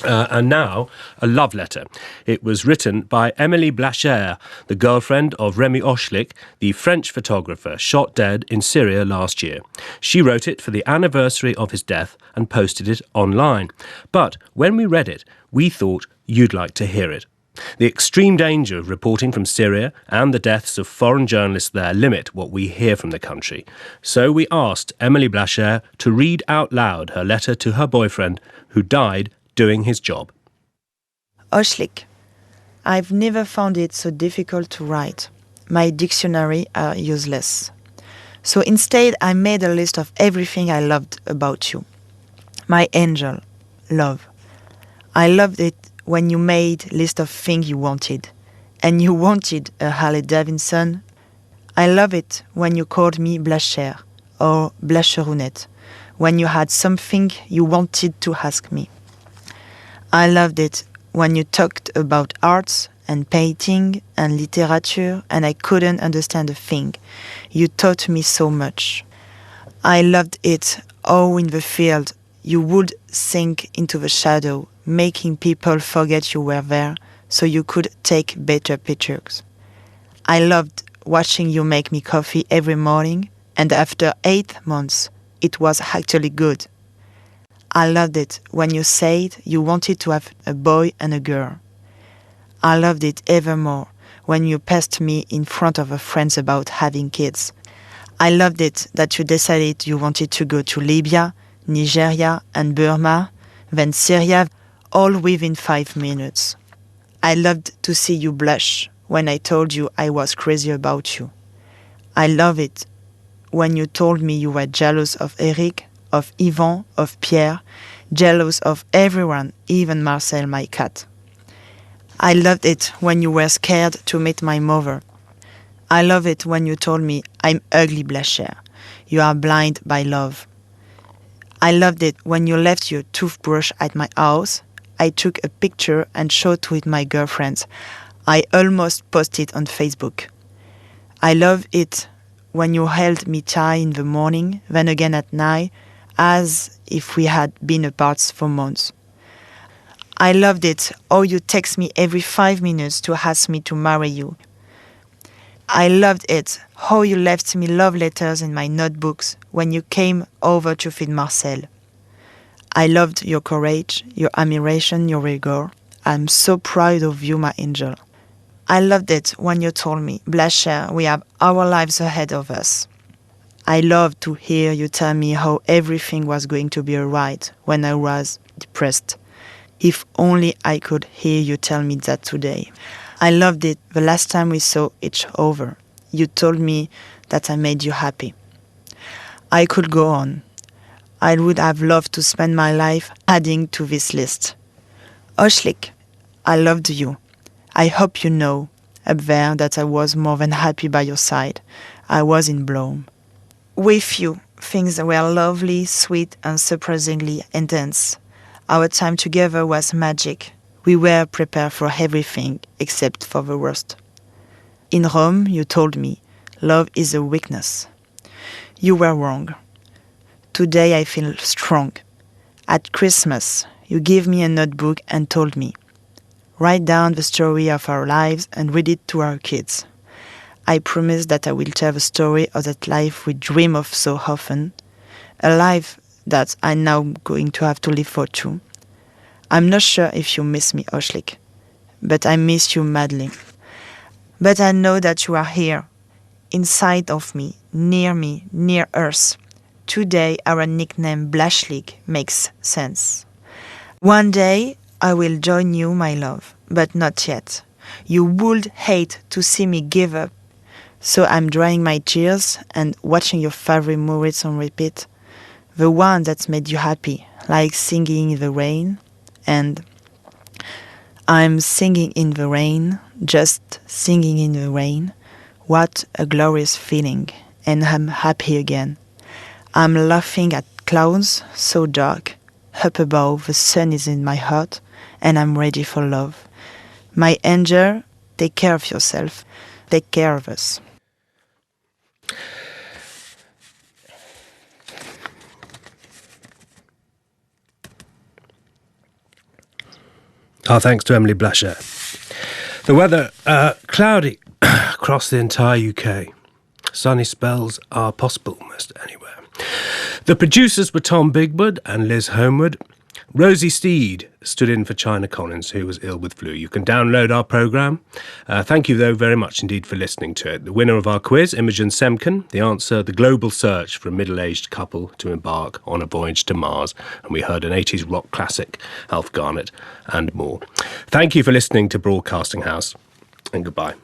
And now, a love letter. It was written by Emilie Blachère, the girlfriend of Rémi Ochlik, the French photographer shot dead in Syria last year. She wrote it for the anniversary of his death and posted it online. But when we read it, we thought you'd like to hear it. The extreme danger of reporting from Syria and the deaths of foreign journalists there limit what we hear from the country. So we asked Emilie Blachère to read out loud her letter to her boyfriend, who died doing his job. Ochlik, I've never found it so difficult to write. My dictionary are useless. So instead, I made a list of everything I loved about you. My angel, love. I loved it when you made a list of things you wanted. And you wanted a Harley Davidson. I love it when you called me Blachère or Blacherounette, when you had something you wanted to ask me. I loved it when you talked about arts and painting and literature and I couldn't understand a thing. You taught me so much. I loved it how in the field you would sink into the shadow, making people forget you were there so you could take better pictures. I loved watching you make me coffee every morning and after 8 months it was actually good. I loved it when you said you wanted to have a boy and a girl. I loved it ever more when you passed me in front of our friends about having kids. I loved it that you decided you wanted to go to Libya, Nigeria and Burma, then Syria, all within 5 minutes. I loved to see you blush when I told you I was crazy about you. I love it when you told me you were jealous of Eric, of Yvon, of Pierre, jealous of everyone, even Marcel, my cat. I loved it when you were scared to meet my mother. I love it when you told me, I'm ugly, Blachère. You are blind by love. I loved it when you left your toothbrush at my house. I took a picture and showed it with my girlfriends. I almost posted on Facebook. I love it when you held me tight in the morning, then again at night, as if we had been apart for months. I loved it how you text me every 5 minutes to ask me to marry you. I loved it how you left me love letters in my notebooks when you came over to feed Marcel. I loved your courage, your admiration, your rigor. I'm so proud of you, my angel. I loved it when you told me, Blachère, we have our lives ahead of us. I loved to hear you tell me how everything was going to be alright when I was depressed. If only I could hear you tell me that today. I loved it the last time we saw each other. You told me that I made you happy. I could go on. I would have loved to spend my life adding to this list. Ochlik, I loved you. I hope you know up there that I was more than happy by your side. I was in bloom. With you, things were lovely, sweet, and surprisingly intense. Our time together was magic. We were prepared for everything except for the worst. In Rome, you told me, love is a weakness. You were wrong. Today I feel strong. At Christmas, you gave me a notebook and told me, write down the story of our lives and read it to our kids. I promise that I will tell the story of that life we dream of so often, a life that I'm now going to have to live for too. I'm not sure if you miss me, Ochlik, but I miss you madly. But I know that you are here, inside of me, near us. Today our nickname Blachlik makes sense. One day I will join you, my love, but not yet. You would hate to see me give up. So I'm drying my tears and watching your favorite movies on repeat. The one that made you happy, like singing in the rain. And I'm singing in the rain, just singing in the rain. What a glorious feeling, and I'm happy again. I'm laughing at clouds so dark. Up above, the sun is in my heart, and I'm ready for love. My angel, take care of yourself. Take care of us. Our thanks to Emilie Blachère. The weather, cloudy across the entire UK. Sunny spells are possible almost anywhere. The producers were Tom Bigwood and Liz Homewood. Rosie Steed stood in for China Collins, who was ill with flu. You can download our programme. Thank you, though, very much indeed for listening to it. The winner of our quiz, Imogen Semken. The answer, the global search for a middle-aged couple to embark on a voyage to Mars. And we heard an 80s rock classic, Alf Garnett, and more. Thank you for listening to Broadcasting House, and goodbye.